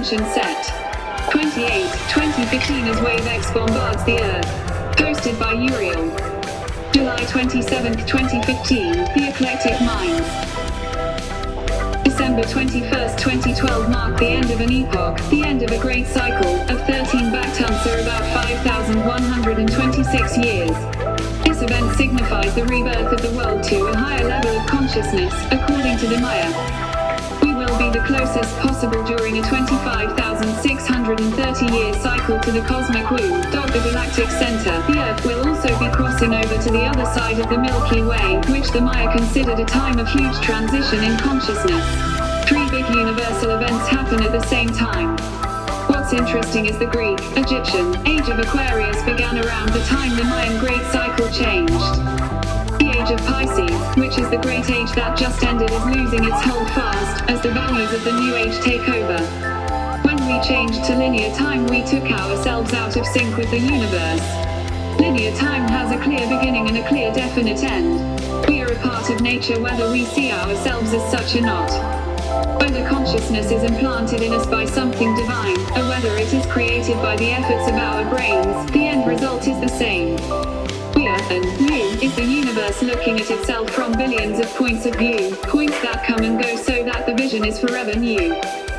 Ascension Sept. 2015 as Wave X bombards the Earth. Hosted by URIEL. July 27, 2015, The Eclectic Minds. December 21, 2012 marked the end of an epoch, the end of a great cycle, of 13 Bactums or about 5,126 years. This event signifies the rebirth of the world to a higher level of consciousness, according to the Maya. We will be the closest possible during a 25,630-year cycle to the cosmic womb, the galactic center. The Earth will also be crossing over to the other side of the Milky Way, which the Maya considered a time of huge transition in consciousness. 3 big universal events happen at the same time. What's interesting is the Greek, Egyptian, age of Aquarius began around the time the Mayan great cycle changed. The age of Pisces, which is the great age that just ended, is losing its hold fast, as the values of the new age take over. When we changed to linear time, we took ourselves out of sync with the universe. Linear time has a clear beginning and a clear definite end. We are a part of nature whether we see ourselves as such or not. Whether consciousness is implanted in us by something divine, or whether it is created by the efforts of our brains, the end result is the same. We are, and you, is the universe looking at itself from billions of points of view, points that come and go so that the vision is forever new.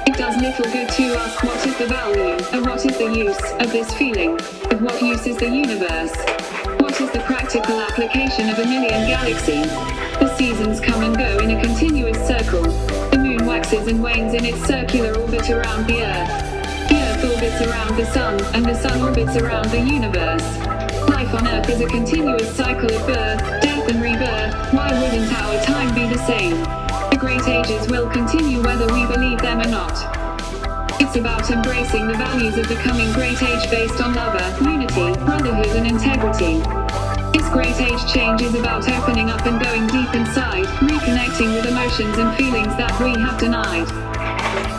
It does little good to ask what is the value, or what is the use, of this feeling. Of what use is the universe? What is the practical application of a million galaxies? The seasons come and go in a continuous circle. The moon waxes and wanes in its circular orbit around the Earth. The Earth orbits around the Sun, and the Sun orbits around the universe. Life on Earth is a continuous cycle of birth, death and rebirth. Why wouldn't our time be the same? The great ages will continue whether we believe them or not. It's about embracing the values of the coming great age based on love, unity, brotherhood and integrity. This great age change is about opening up and going deep inside, reconnecting with emotions and feelings that we have denied.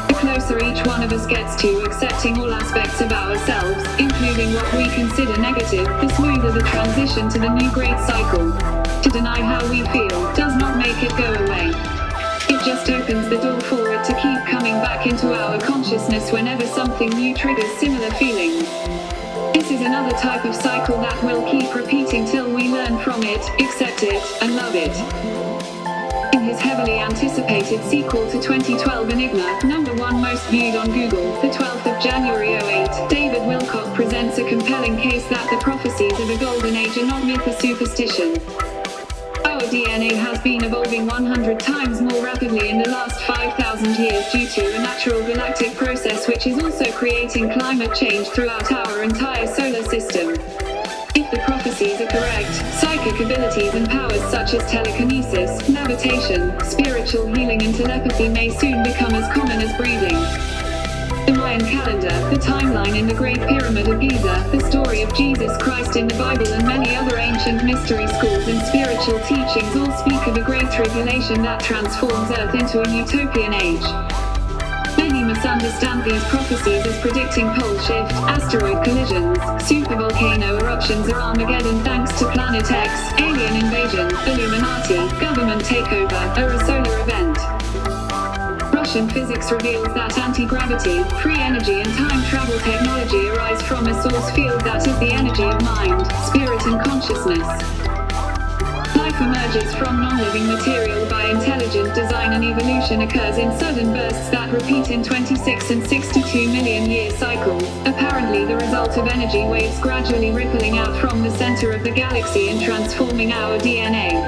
The closer each one of us gets to accepting all aspects of ourselves, including what we consider negative, the smoother the transition to the new great cycle. To deny how we feel does not make it go away. It just opens the door for it to keep coming back into our consciousness whenever something new triggers similar feelings. This is another type of cycle that will keep repeating till we learn from it, accept it, and love it. In his heavily anticipated sequel to 2012 Enigma, #1 most viewed on Google, the 12th of January 2008, David Wilcock presents a compelling case that the prophecies of a golden age are not myth or superstition. Our DNA has been evolving 100 times more rapidly in the last 5,000 years due to a natural galactic process which is also creating climate change throughout our entire solar system. If the prophecies are correct, psychic abilities and powers such as telekinesis, levitation, spiritual healing and telepathy may soon become as common as breathing. The Mayan calendar, the timeline in the Great Pyramid of Giza, the story of Jesus Christ in the Bible and many other ancient mystery schools and spiritual teachings all speak of a great tribulation that transforms Earth into a utopian age. Many misunderstand these prophecies as predicting pole shift, asteroid collisions, supervolcano eruptions or Armageddon thanks to Planet X, alien invasion, Illuminati, government takeover, or a solar event. Russian physics reveals that anti-gravity, free energy and time travel technology arise from a source field that is the energy of mind, spirit and consciousness. Life emerges from non-living material by intelligent design and evolution occurs in sudden bursts that repeat in 26 and 62 million year cycles, apparently the result of energy waves gradually rippling out from the center of the galaxy and transforming our DNA.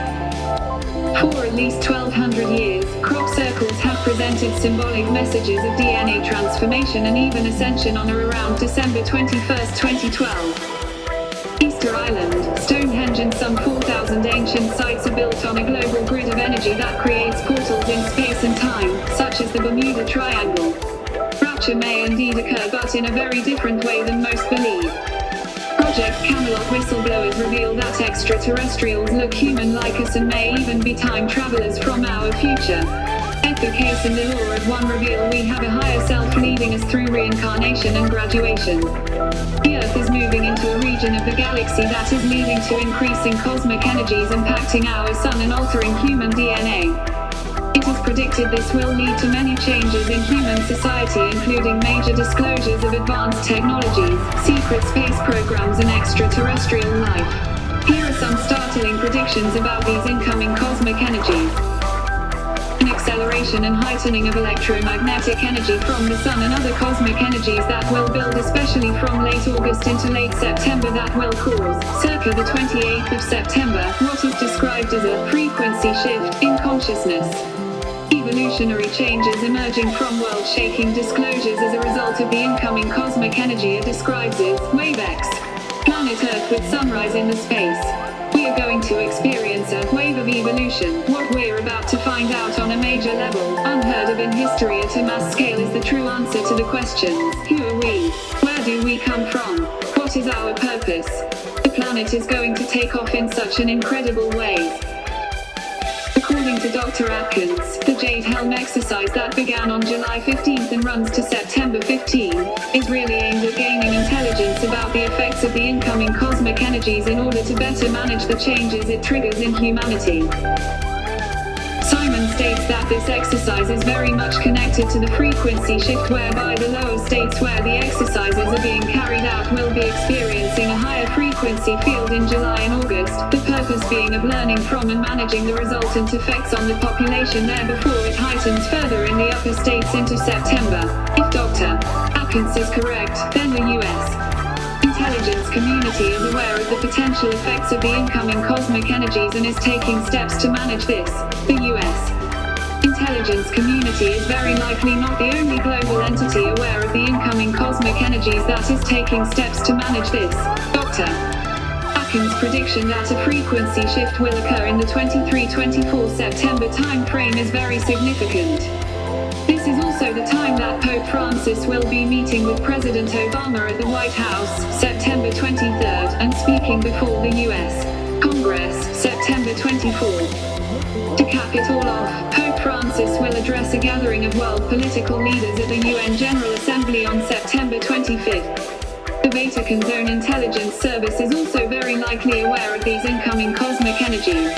For at least 1200 years, crop circles have presented symbolic messages of DNA transformation and even ascension on or around December 21, 2012. Easter Island, Stonehenge and some 4,000 ancient sites are built on a global grid of energy that creates portals in space and time, such as the Bermuda Triangle. Rapture may indeed occur but in a very different way than most believe. Project Camelot whistleblowers reveal that extraterrestrials look human-like us and may even be time travelers from our future. The case and the law of one reveal we have a higher self leading us through reincarnation and graduation. The Earth is moving into a region of the galaxy that is leading to increasing cosmic energies impacting our Sun and altering human DNA. It is predicted this will lead to many changes in human society, including major disclosures of advanced technologies, secret space programs and extraterrestrial life. Here are some startling predictions about these incoming cosmic energies. An acceleration and heightening of electromagnetic energy from the Sun and other cosmic energies that will build especially from late August into late September that will cause, circa the 28th of September, what is described as a frequency shift in consciousness. Evolutionary changes emerging from world-shaking disclosures as a result of the incoming cosmic energy are described as Wave X. Planet Earth with sunrise in the space. We are going to experience a wave of evolution. What we're about to find out on a major level, unheard of in history at a mass scale, is the true answer to the questions: who are we? Where do we come from? What is our purpose? The planet is going to take off in such an incredible way. According to Dr. Atkins, the Jade Helm exercise that began on July 15th and runs to September 15 is really aimed at gaining intelligence about the effects of the incoming cosmic energies in order to better manage the changes it triggers in humanity. Simon states that this exercise is very much connected to the frequency shift, whereby the lower states where the exercises are being carried out will be experiencing a higher frequency field in July and August, the purpose being of learning from and managing the resultant effects on the population there before it heightens further in the upper states into September. If Dr. Atkins is correct, then the U.S. intelligence community is aware of the potential effects of the incoming cosmic energies and is taking steps to manage this. The U.S. intelligence community is very likely not the only global entity aware of the incoming cosmic energies that is taking steps to manage this. Dr. Atkins' prediction that a frequency shift will occur in the 23-24 September time frame is very significant. This is also the time that Pope Francis will be meeting with President Obama at the White House, September 23rd, and speaking before the U.S. Congress, September 24th. To cap it all off, Pope Francis will address a gathering of world political leaders at the UN General Assembly on September 25th. The Vatican's own intelligence service is also very likely aware of these incoming cosmic energies.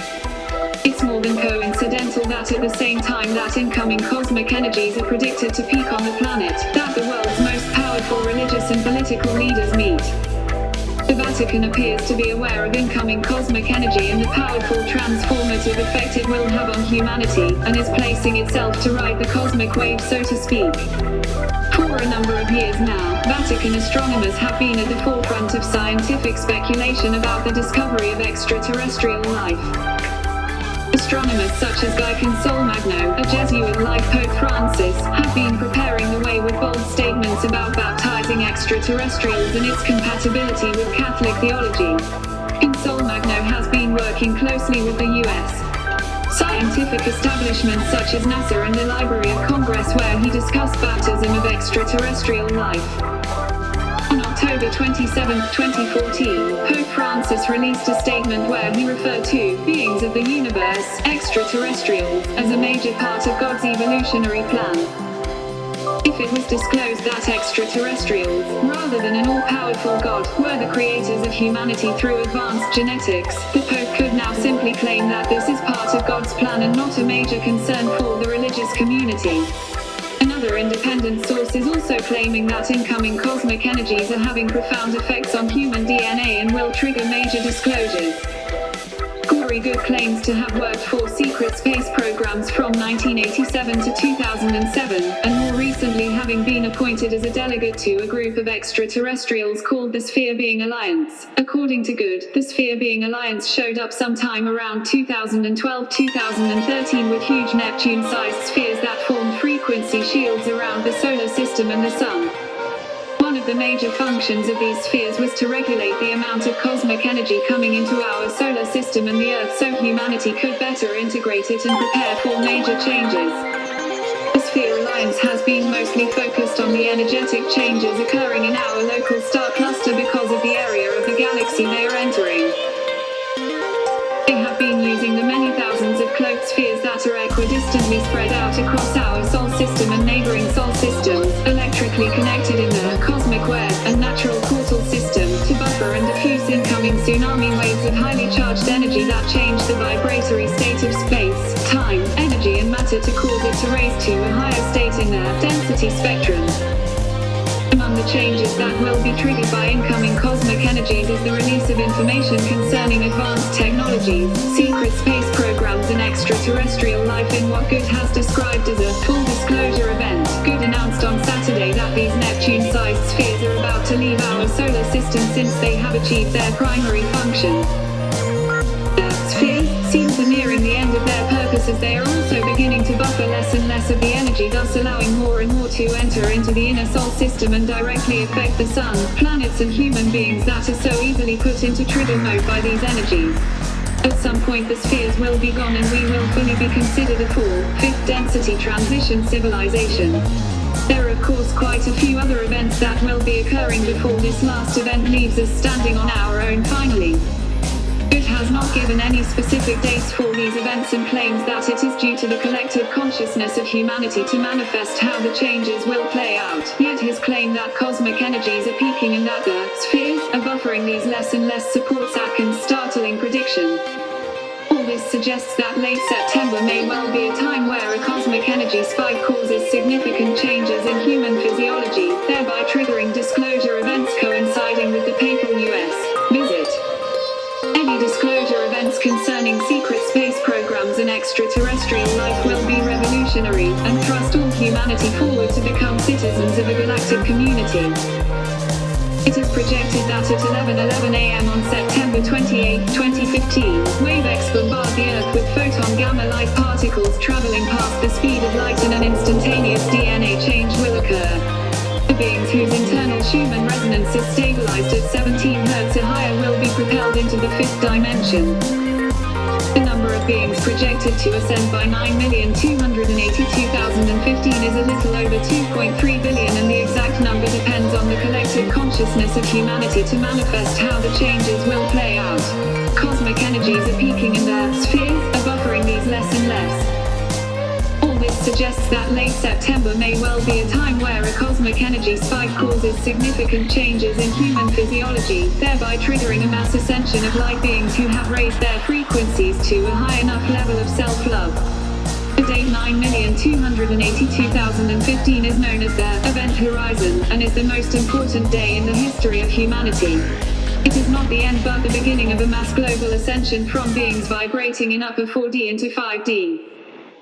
It's more than coincidental that at the same time that incoming cosmic energies are predicted to peak on the planet, that the world's most powerful religious and political leaders meet. The Vatican appears to be aware of incoming cosmic energy and the powerful transformative effect it will have on humanity, and is placing itself to ride the cosmic wave, so to speak. For a number of years now, Vatican astronomers have been at the forefront of scientific speculation about the discovery of extraterrestrial life. Astronomers such as Guy Consolmagno, a Jesuit like Pope Francis, have been preparing the way with bold statements about baptizing extraterrestrials and its compatibility with Catholic theology. Consolmagno has been working closely with the U.S. scientific establishments such as NASA and the Library of Congress, where he discussed baptism of extraterrestrial life. On October 27, 2014, Pope Francis released a statement where he referred to beings of the universe, extraterrestrials, as a major part of God's evolutionary plan. If it was disclosed that extraterrestrials, rather than an all-powerful God, were the creators of humanity through advanced genetics, the Pope could now simply claim that this is part of God's plan and not a major concern for the religious community. Another independent source is also claiming that incoming cosmic energies are having profound effects on human DNA and will trigger major disclosures. Corey Good claims to have worked for secret space programs from 1987 to 2007, and more recently having been appointed as a delegate to a group of extraterrestrials called the Sphere Being Alliance. According to Good, the Sphere Being Alliance showed up sometime around 2012-2013 with huge Neptune-sized spheres that formed frequency shields around the solar system and the Sun. One of the major functions of these spheres was to regulate the amount of cosmic energy coming into our solar system and the Earth so humanity could better integrate it and prepare for major changes. The Sphere Alliance has been mostly focused on the energetic changes occurring in our local star cluster because of the area of the galaxy they are entering. They have been using the many thousands of cloaked spheres that are equidistantly spread out across our Sol system and neighboring Sol systems, electrically connected in the cosmic web and natural portal system, to buffer and diffuse incoming tsunami waves of highly charged energy that change the vibratory state of space, time, energy and matter matter to cause it to raise to a higher state in their density spectrum. Among the changes that will be triggered by incoming cosmic energies is the release of information concerning advanced technologies, secret space programs and extraterrestrial life in what Good has described as a full disclosure event. Good announced on Saturday that these Neptune-sized spheres are about to leave our solar system since they have achieved their primary function. The spheres seem to be nearing the end of their purpose as they are also beginning to buffer less and less of the energy, thus allowing more and more to enter into the inner Sol system and directly affect the Sun, planets and human beings that are so easily put into trigger mode by these energies. At some point the spheres will be gone and we will fully be considered a full, fifth density transition civilization. There are of course quite a few other events that will be occurring before this last event leaves us standing on our own finally. Good has not given any specific dates for these events and claims that it is due to the collective consciousness of humanity to manifest how the changes will play out. Yet his claim that cosmic energies are peaking and that the spheres are buffering these less and less supports Atkin's startling prediction. All this suggests that late September may well be a time where a cosmic energy spike causes significant changes in human physiology, thereby triggering disclosure events coinciding with the papal US visit. Any disclosure events concerning secret space programs and extraterrestrial life will be revolutionary, and thrust all humanity forward to become citizens of a galactic community. It is projected that at 11:11 a.m. on September 28, 2015, WaveX bombard the Earth with photon gamma light particles traveling past the speed of light and an instantaneous DNA change will occur. The beings whose internal Schumann resonance is stabilized at 17 Hz or higher will be propelled into the fifth dimension. The number of beings projected to ascend by 9,282,015 is a little over 2.3 billion, and the exact number depends on the collective consciousness of humanity to manifest how the changes will play out. Cosmic energies are peaking and their spheres are buffering these less and less. This suggests that late September may well be a time where a cosmic energy spike causes significant changes in human physiology, thereby triggering a mass ascension of light beings who have raised their frequencies to a high enough level of self-love. The date 9,282,015 is known as the Event Horizon, and is the most important day in the history of humanity. It is not the end but the beginning of a mass global ascension from beings vibrating in upper 4D into 5D.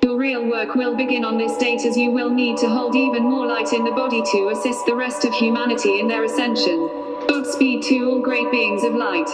Your real work will begin on this date, as you will need to hold even more light in the body to assist the rest of humanity in their ascension. Godspeed to all great beings of light.